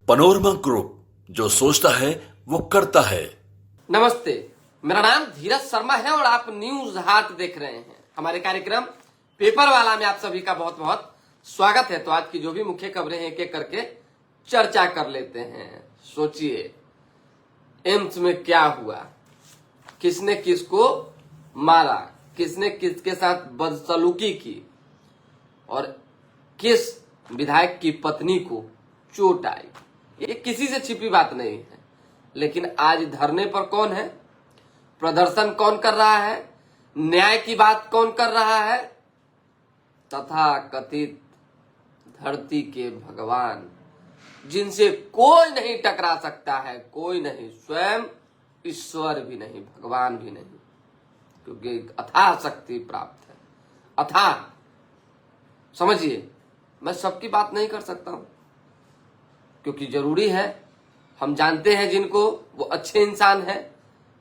Panorama group, जो सोचता है वो करता है। नमस्ते, मेरा नाम धीरज शर्मा है और आप न्यूज हाट देख रहे हैं। हमारे कार्यक्रम पेपर वाला में आप सभी का बहुत बहुत स्वागत है। तो आज की जो भी मुख्य खबरें हैं एक एक करके चर्चा कर लेते हैं। सोचिए, एम्स में क्या हुआ, किसने किसको मारा, किसने किसके साथ बदसलूकी की और किस विधायक की पत्नी को चोट आई। ये किसी से छिपी बात नहीं है। लेकिन आज धरने पर कौन है, प्रदर्शन कौन कर रहा है, न्याय की बात कौन कर रहा है? तथा कथित धरती के भगवान, जिनसे कोई नहीं टकरा सकता है, कोई नहीं, स्वयं ईश्वर भी नहीं, भगवान भी नहीं, क्योंकि अथाह शक्ति प्राप्त है। अथाह, समझिए, मैं सबकी बात नहीं कर सकता हूं, क्योंकि जरूरी है। हम जानते हैं जिनको, वो अच्छे इंसान हैं।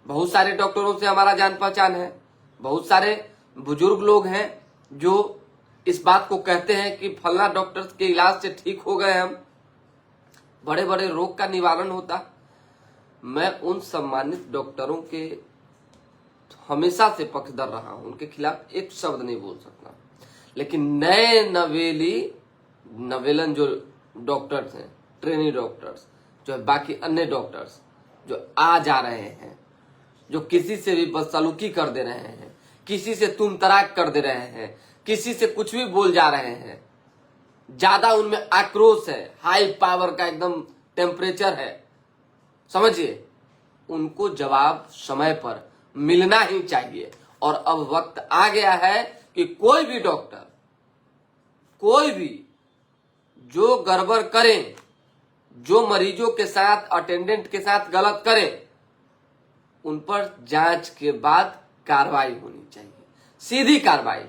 बहुत सारे डॉक्टरों से हमारा जान पहचान है, बहुत सारे बुजुर्ग लोग हैं जो इस बात को कहते हैं कि फला डॉक्टर के इलाज से ठीक हो गए हम, बड़े बड़े रोग का निवारण होता। मैं उन सम्मानित डॉक्टरों के हमेशा से पक्षधर रहा हूं, उनके खिलाफ एक शब्द नहीं बोल सकता। लेकिन नए नवेलन जो डॉक्टर्स हैं, ट्रेनी डॉक्टर्स, जो बाकी अन्य डॉक्टर्स जो आ जा रहे हैं, जो किसी से भी बदसलूकी कर दे रहे हैं, किसी से तुम तराक कर दे रहे हैं, किसी से कुछ भी बोल जा रहे हैं, ज्यादा उनमें आक्रोश है, हाई पावर का एकदम टेम्परेचर है, समझिए, उनको जवाब समय पर मिलना ही चाहिए। और अब वक्त आ गया है कि कोई भी डॉक्टर, कोई भी जो गड़बड़ करें, जो मरीजों के साथ, अटेंडेंट के साथ गलत करें, उन पर जांच के बाद कार्रवाई होनी चाहिए, सीधी कार्रवाई।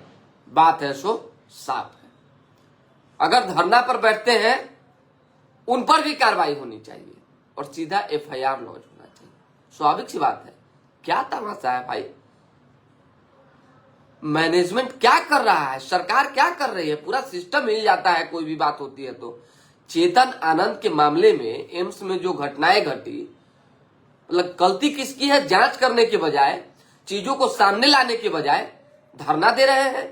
बात है सो साफ है। अगर धरना पर बैठते हैं, उन पर भी कार्रवाई होनी चाहिए और सीधा एफआईआर लॉन्च होना चाहिए। स्वाभाविक सी बात है। क्या तमाशा है भाई, मैनेजमेंट क्या कर रहा है, सरकार क्या कर रही है, पूरा सिस्टम हिल जाता है कोई भी बात होती है तो। चेतन आनंद के मामले में एम्स में जो घटनाएं घटी, मतलब गलती किसकी है, जांच करने के बजाय, चीजों को सामने लाने के बजाय धरना दे रहे हैं।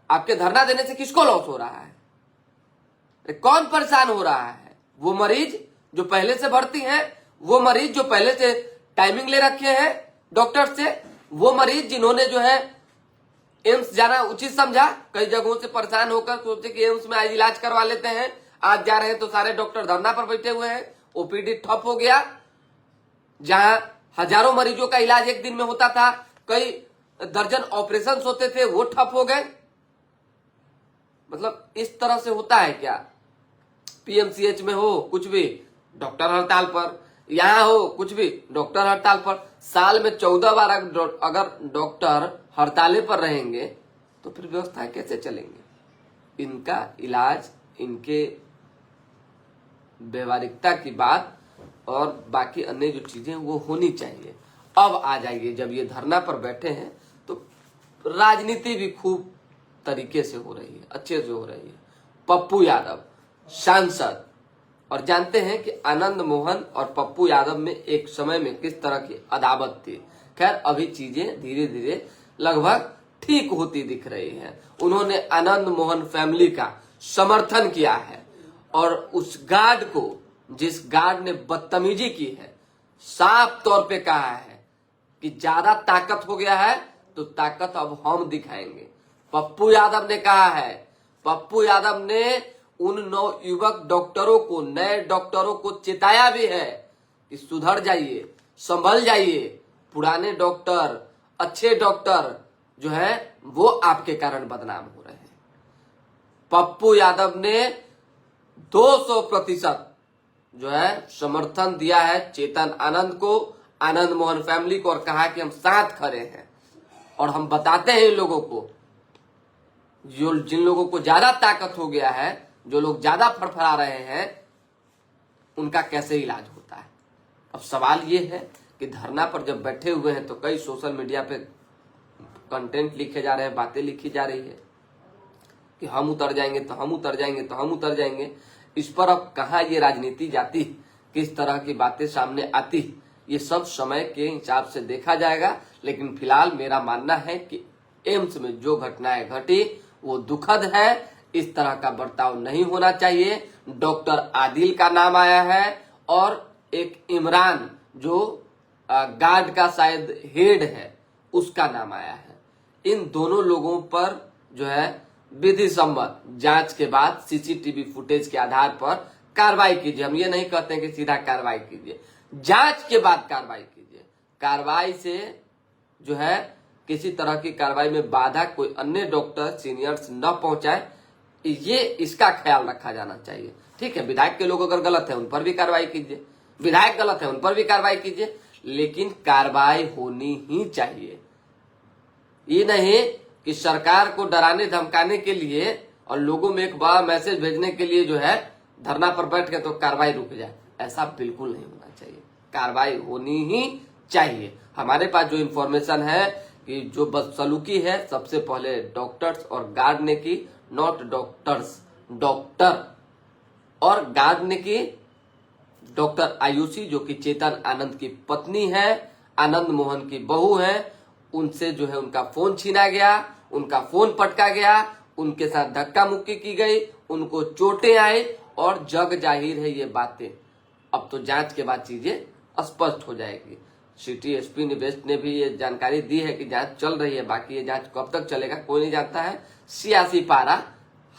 आपके धरना देने से किसको लॉस हो रहा है, कौन परेशान हो रहा है? वो मरीज जो पहले से भर्ती हैं, वो मरीज जो पहले से टाइमिंग ले रखे हैं डॉक्टर से, वो मरीज जिन्होंने जो है एम्स जाना उचित समझा, कई जगहों से परेशान होकर सोचे कि एम्स में आज इलाज करवा लेते हैं, आज जा रहे हैं तो सारे डॉक्टर धरना पर बैठे हुए हैं, ओपीडी ठप हो गया। जहां हजारों मरीजों का इलाज एक दिन में होता था, कई दर्जन ऑपरेशन होते थे, वो ठप हो गए। मतलब इस तरह से होता है क्या? पीएमसीएच में हो कुछ भी, डॉक्टर हड़ताल पर, यहां हो कुछ भी, डॉक्टर हड़ताल पर। साल में 14 बार अगर डॉक्टर हड़ताले पर रहेंगे तो फिर व्यवस्थाएं कैसे चलेंगे? इनका इलाज, इनके व्यवहारिकता की बात और बाकी अन्य जो चीजें वो होनी चाहिए। अब आ जाइए, जब ये धरना पर बैठे हैं तो राजनीति भी खूब तरीके से हो रही है, अच्छे से हो रही है। पप्पू यादव सांसद, और जानते हैं कि आनंद मोहन और पप्पू यादव में एक समय में किस तरह की अदावत थी। खैर, अभी चीजें धीरे धीरे लगभग ठीक होती दिख रही है। उन्होंने आनंद मोहन फैमिली का समर्थन किया है और उस गार्ड को, जिस गार्ड ने बदतमीजी की है, साफ तौर पे कहा है कि ज्यादा ताकत हो गया है तो ताकत अब हम दिखाएंगे। पप्पू यादव ने कहा है, पप्पू यादव ने उन नवयुवक डॉक्टरों को, नए डॉक्टरों को चेताया भी है कि सुधर जाइए, संभल जाइए। पुराने डॉक्टर, अच्छे डॉक्टर जो है वो आपके कारण बदनाम हो रहे हैं। पप्पू यादव ने 200% जो है समर्थन दिया है चेतन आनंद को, आनंद मोहन फैमिली को, और कहा कि हम साथ खड़े हैं। और हम बताते हैं इन लोगों को, जिन लोगों को ज्यादा ताकत हो गया है, जो लोग ज्यादा फड़फड़ा रहे हैं, उनका कैसे इलाज होता है। अब सवाल ये है कि धरना पर जब बैठे हुए हैं तो कई सोशल मीडिया पे कंटेंट लिखे जा रहे हैं, बातें लिखी जा रही है कि हम उतर जाएंगे तो हम उतर जाएंगे तो हम उतर जाएंगे। इस पर अब कहाँ ये राजनीति जाती, किस तरह की बातें सामने आती, ये सब समय के हिसाब से देखा जाएगा। लेकिन फिलहाल मेरा मानना है कि एम्स में जो घटनाएं घटी वो दुखद है, इस तरह का बर्ताव नहीं होना चाहिए। डॉक्टर आदिल का नाम आया है और एक इमरान जो गार्ड का शायद हेड है उसका नाम आया है। इन दोनों लोगों पर जो है विधि सम्मत जांच के बाद सीसीटीवी फुटेज के आधार पर कार्रवाई कीजिए। हम ये नहीं कहते हैं कि सीधा कार्रवाई कीजिए, जांच के बाद कार्रवाई कीजिए। कार्रवाई से जो है किसी तरह की कार्रवाई में बाधा कोई अन्य डॉक्टर सीनियर्स न पहुंचाए, ये इसका ख्याल रखा जाना चाहिए। ठीक है, विधायक के लोग अगर गलत है उन पर भी कार्रवाई कीजिए, विधायक गलत है उन पर भी कार्रवाई कीजिए, लेकिन कार्रवाई होनी ही चाहिए। ये नहीं कि सरकार को डराने धमकाने के लिए और लोगों में एक बड़ा मैसेज भेजने के लिए जो है धरना पर बैठ के तो कार्रवाई रुक जाए, ऐसा बिल्कुल नहीं होना चाहिए। कार्रवाई होनी ही चाहिए। हमारे पास जो इन्फॉर्मेशन है कि जो बदसलूकी है सबसे पहले डॉक्टर्स और गार्ड ने की, नॉट डॉक्टर्स, डॉक्टर और गार्ड ने की। डॉक्टर आयुषी जो कि चेतन आनंद की पत्नी है, आनंद मोहन की बहू है, उनसे जो है उनका फोन छीना गया, उनका फोन पटका गया, उनके साथ धक्का मुक्की की गई, उनको चोटें आई और जग जाहिर है ये बातें। अब तो जांच के बाद चीजें स्पष्ट हो जाएगी। सिटी एसपी निवेश ने भी ये जानकारी दी है कि जांच चल रही है, बाकी ये जांच कब तक चलेगा कोई नहीं जानता है। सियासी पारा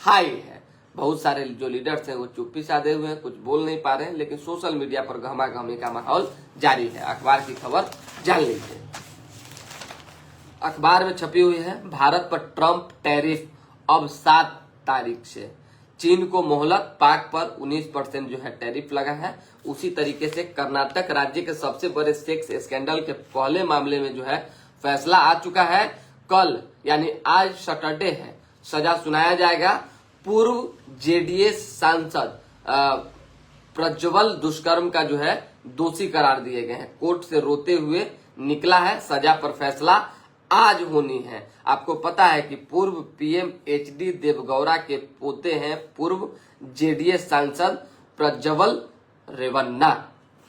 हाई है, बहुत सारे जो लीडर्स हैं वो चुप्पी साधे हुए हैं, कुछ बोल नहीं पा रहे हैं, लेकिन सोशल मीडिया पर गहमा-गहमी का माहौल जारी है। अखबार की खबर जान लीजिए। अखबार में छपी हुई है, भारत पर ट्रंप टैरिफ अब 7 तारीख से, चीन को मोहलत, पाक पर 19% जो है टैरिफ लगा है। उसी तरीके से कर्नाटक राज्य के सबसे बड़े सेक्स स्कैंडल के पहले मामले में जो है फैसला आ चुका है। कल यानी आज सैटरडे है, सजा सुनाया जाएगा। पूर्व जेडीएस सांसद प्रज्वल दुष्कर्म का जो है दोषी करार दिए गए हैं। कोर्ट से रोते हुए निकला है, सजा पर फैसला आज होनी है। आपको पता है कि पूर्व पीएम एचडी देवगौड़ा के पोते हैं पूर्व जेडीएस सांसद प्रज्वल रेवन्ना।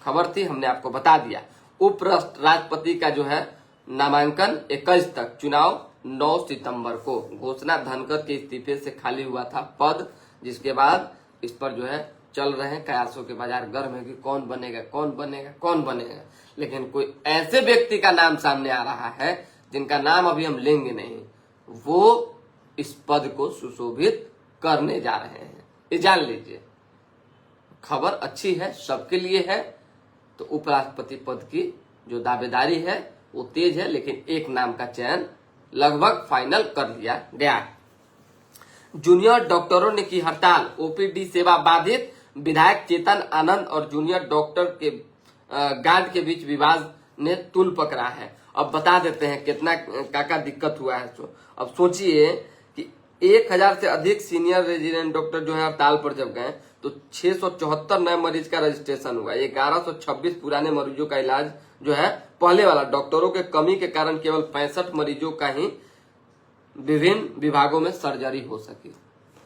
खबर थी, हमने आपको बता दिया। उप राष्ट्रपति का जो है नामांकन 21 तक, चुनाव 9 सितंबर को। घोषणा धनखड़ के इस्तीफे से खाली हुआ था पद, जिसके बाद इस पर जो है चल रहे हैं कयासों के बाजार गर्म है कि कौन बनेगा कौन बनेगा कौन बनेगा। लेकिन कोई ऐसे व्यक्ति का नाम सामने आ रहा है जिनका नाम अभी हम लेंगे नहीं, वो इस पद को सुशोभित करने जा रहे हैं, ये जान लीजिए। खबर अच्छी है, सबके लिए है। तो उपराष्ट्रपति पद की जो दावेदारी है वो तेज है, लेकिन एक नाम का चयन लगभग फाइनल कर लिया गया। जूनियर डॉक्टरों ने की हड़ताल, ओपीडी सेवा बाधित। विधायक चेतन आनंद और जूनियर डॉक्टर के गार्ड के बीच विवाद ने तूल पकड़ा है। अब बता देते हैं कितना काका दिक्कत हुआ है। अब सोचिए कि 1000 से अधिक सीनियर रेजिडेंट डॉक्टर जो है हड़ताल पर जब गए तो 674 नए मरीज का रजिस्ट्रेशन हुआ। 1126 पुराने मरीजों का इलाज जो है पहले वाला, डॉक्टरों के कमी के कारण केवल 65 मरीजों का ही विभिन्न विभागों में सर्जरी हो सकी,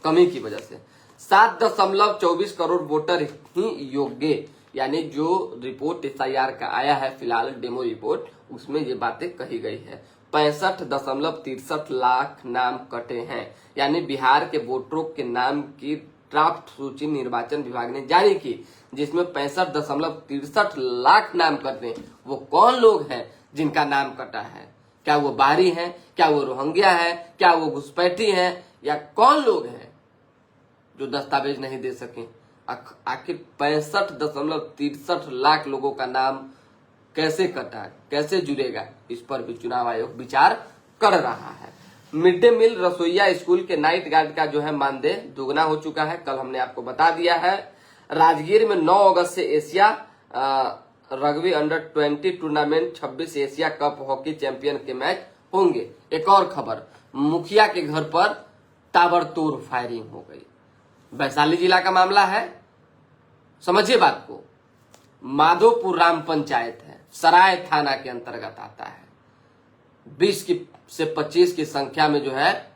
कमी की वजह से। 7.24 करोड़ वोटर ही योग्य, यानी जो रिपोर्ट एसआईआर का आया है फिलहाल डेमो रिपोर्ट, उसमें ये बातें कही गई है। 65.63 लाख नाम कटे हैं, यानी बिहार के वोटरों के नाम की ड्राफ्ट सूची निर्वाचन विभाग ने जारी की, जिसमें 65.63 लाख नाम कटे। वो कौन लोग हैं जिनका नाम कटा है? क्या वो बाहरी हैं? क्या वो रोहिंग्या है? क्या वो घुसपैठी हैं? या कौन लोग हैं जो दस्तावेज नहीं दे सके? आखिर 65.63 लाख लोगों का नाम कैसे कटा, कैसे जुड़ेगा? इस पर भी चुनाव आयोग विचार कर रहा है। मिड डे मील रसोईया स्कूल के नाइट गार्ड का जो है मानदेय दुगना हो चुका है, कल हमने आपको बता दिया है। राजगीर में 9 अगस्त से Asia rugby under twenty tournament 26 Asia cup hockey champion के मैच होंगे। एक और खबर, मुखिया के घर पर ताबड़तोड़ फायरिंग हो गई। वैशाली जिला का मामला है, समझिए बात को। माधोपुर राम पंचायत है, सराय थाना के अंतर्गत आता है। 20 से 25 की संख्या में जो है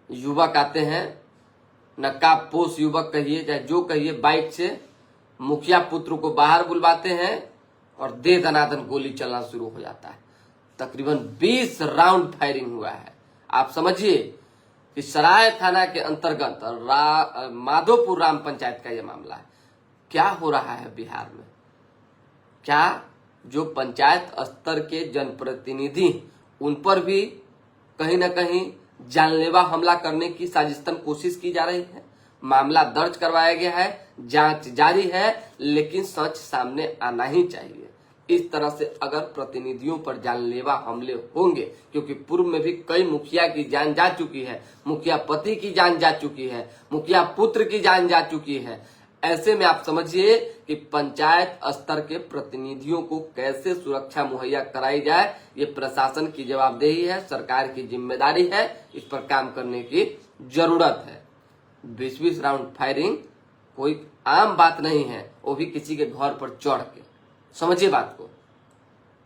युवक आते हैं नकाबपोश युवक कहिए चाहे जो कहिए, बाइक से मुखिया पुत्र को बाहर बुलवाते हैं और दे दनादन गोली चलना शुरू हो जाता है। तकरीबन 20 राउंड फायरिंग हुआ है। आप समझिए कि सराय थाना के अंतर्गत माधोपुर राम पंचायत का यह मामला है। क्या हो रहा है बिहार में? क्या जो पंचायत स्तर के जनप्रतिनिधि उन पर भी कहीं ना कहीं जानलेवा हमला करने की साजिशतन कोशिश की जा रही है? मामला दर्ज करवाया गया है, जांच जारी है, लेकिन सच सामने आना ही चाहिए। इस तरह से अगर प्रतिनिधियों पर जानलेवा हमले होंगे, क्योंकि पूर्व में भी कई मुखिया की जान जा चुकी है, मुखिया पति की जान जा चुकी है, मुखिया पुत्र की जान जा चुकी है, ऐसे में आप समझिए कि पंचायत स्तर के प्रतिनिधियों को कैसे सुरक्षा मुहैया कराई जाए, ये प्रशासन की जवाबदेही है, सरकार की जिम्मेदारी है, इस पर काम करने की जरूरत है। 20-20 राउंड फायरिंग कोई आम बात नहीं है, वो भी किसी के घर पर चढ़ के। समझिए बात को,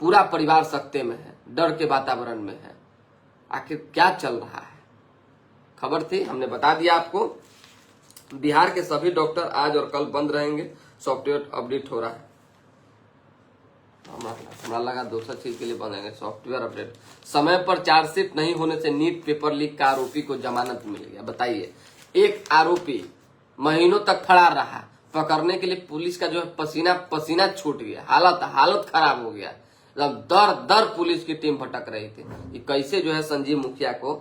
पूरा परिवार सकते में है, डर के वातावरण में है। आखिर क्या चल रहा है? खबर थी, हमने बता दिया आपको। बिहार के सभी डॉक्टर आज और कल बंद रहेंगे, सॉफ्टवेयर अपडेट हो रहा है। हमारा लगा दूसरा चीज के लिए बनेंगे, सॉफ्टवेयर अपडेट। समय पर चार्जशीट नहीं होने से नीट पेपर लीक का आरोपी को जमानत मिल गया। बताइए, एक आरोपी महीनों तक फरार रहा, पकड़ने के लिए पुलिस का जो है पसीना पसीना छूट गया, हालत खराब हो गया। जब दर दर पुलिस की टीम भटक रही थी कि कैसे जो है संजीव मुखिया को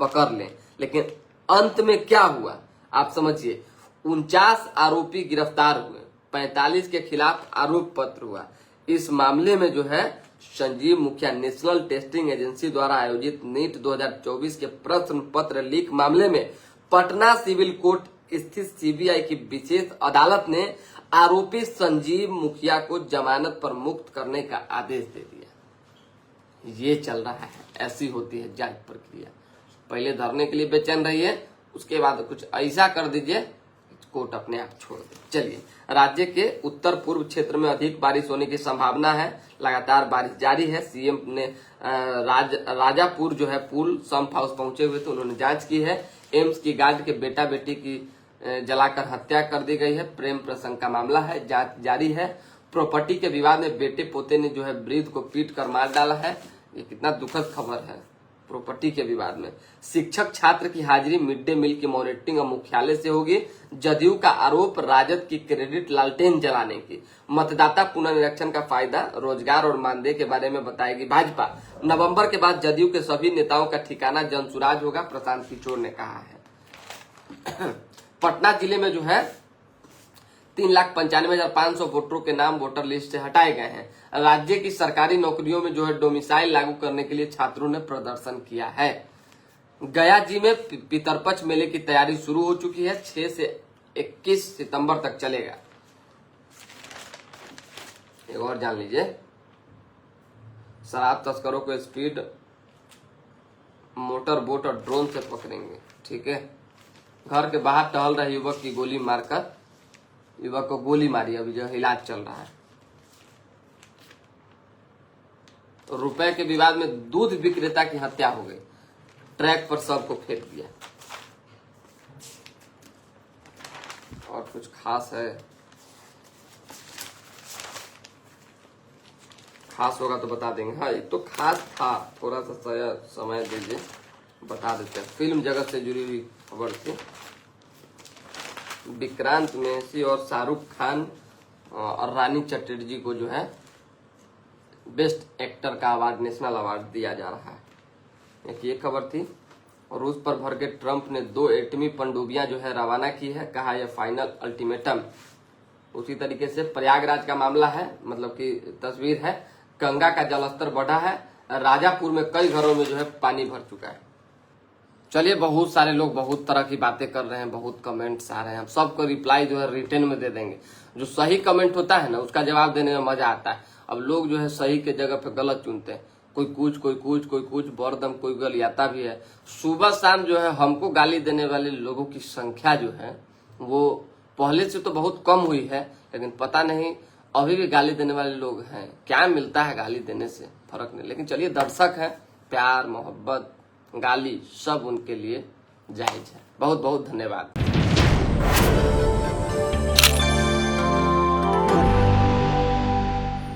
पकड़ लें, लेकिन अंत में क्या हुआ आप समझिए। 49 आरोपी गिरफ्तार हुए, 45 के खिलाफ आरोप पत्र हुआ। इस मामले में जो है संजीव मुखिया नेशनल टेस्टिंग एजेंसी द्वारा आयोजित नीट 2024 के प्रश्न पत्र लीक मामले में पटना सिविल कोर्ट स्थित सीबीआई की विशेष अदालत ने आरोपी संजीव मुखिया को जमानत पर मुक्त करने का आदेश दे दिया। ये चल रहा है, ऐसी होती है जांच प्रक्रिया। पहले धरने के लिए बेचैन रहिए, उसके बाद कुछ ऐसा कर दीजिए कोर्ट अपने आप छोड़ दे। चलिए, राज्य के उत्तर पूर्व क्षेत्र में अधिक बारिश होने की संभावना है, लगातार बारिश जारी है। सीएम ने राजापुर जो है पुल संप हाउस पहुंचे हुए थे, उन्होंने जांच की है। एम्स की गार्ड के बेटा बेटी की जलाकर हत्या कर दी गई है, प्रेम प्रसंग का मामला है, जांच जारी है। प्रॉपर्टी के विवाद में बेटे पोते ने जो है वृद्ध को पीट कर मार डाला है, ये कितना दुखद खबर है। प्रॉपर्टी के विवाद में शिक्षक छात्र की हाजिरी मिड डे मील की मॉनिटरिंग अब मुख्यालय से होगी। जदयू का आरोप राजद की क्रेडिट लालटेन जलाने की। मतदाता पुनर्निरीक्षण का फायदा, रोजगार और मानदेय के बारे में बताएगी भाजपा। नवंबर के बाद जदयू के सभी नेताओं का ठिकाना जनसुराज होगा, प्रशांत किशोर ने कहा है। पटना जिले में जो है 3,95,500 वोटरों के नाम वोटर लिस्ट से हटाए गए हैं। राज्य की सरकारी नौकरियों में जो है डोमिसाइल लागू करने के लिए छात्रों ने प्रदर्शन किया है। गया जी में पितरपक्ष मेले की तैयारी शुरू हो चुकी है, 6 से 21 सितंबर तक चलेगा। एक और जान लीजिए, शराब तस्करों को स्पीड मोटर बोट और ड्रोन से पकड़ेंगे। ठीक है, घर के बाहर टहल रहे युवक की गोली मारकर युवक को गोली मारी, अभी जो इलाज चल रहा है। तो रुपए के विवाद में दूध विक्रेता की हत्या हो गई, ट्रैक पर सबको फेंक दिया। और कुछ खास है? खास होगा तो बता देंगे। हाँ, एक तो खास था, थोड़ा सा समय दीजिए, बता देते हैं। फिल्म जगत से जुड़ी हुई खबर थी। विक्रांत मेसी और शाहरुख खान और रानी चटर्जी को जो है बेस्ट एक्टर का अवार्ड, नेशनल अवार्ड दिया जा रहा है। एक ये खबर थी। और रूस पर भर के ट्रंप ने 2 एटमी पनडुब्बियां जो है रवाना की है, कहा यह फाइनल अल्टीमेटम। उसी तरीके से प्रयागराज का मामला है, मतलब कि तस्वीर है, गंगा का जलस्तर बढ़ा है, राजापुर में कई घरों में जो है पानी भर चुका है। चलिए, बहुत सारे लोग बहुत तरह की बातें कर रहे हैं, बहुत कमेंट्स आ रहे हैं, हम सबको रिप्लाई जो है रिटर्न में दे देंगे। जो सही कमेंट होता है ना, उसका जवाब देने में मजा आता है। अब लोग जो है सही के जगह पे गलत चुनते हैं, कोई कुछ बरदम कोई गलियाता भी है। सुबह शाम जो है हमको गाली देने वाले लोगों की संख्या जो है वो पहले से तो बहुत कम हुई है, लेकिन पता नहीं अभी भी गाली देने वाले लोग हैं। क्या मिलता है गाली देने से, फर्क नहीं। लेकिन चलिए, दर्शक है, प्यार मोहब्बत गाली सब उनके लिए जायज है। बहुत बहुत धन्यवाद। है।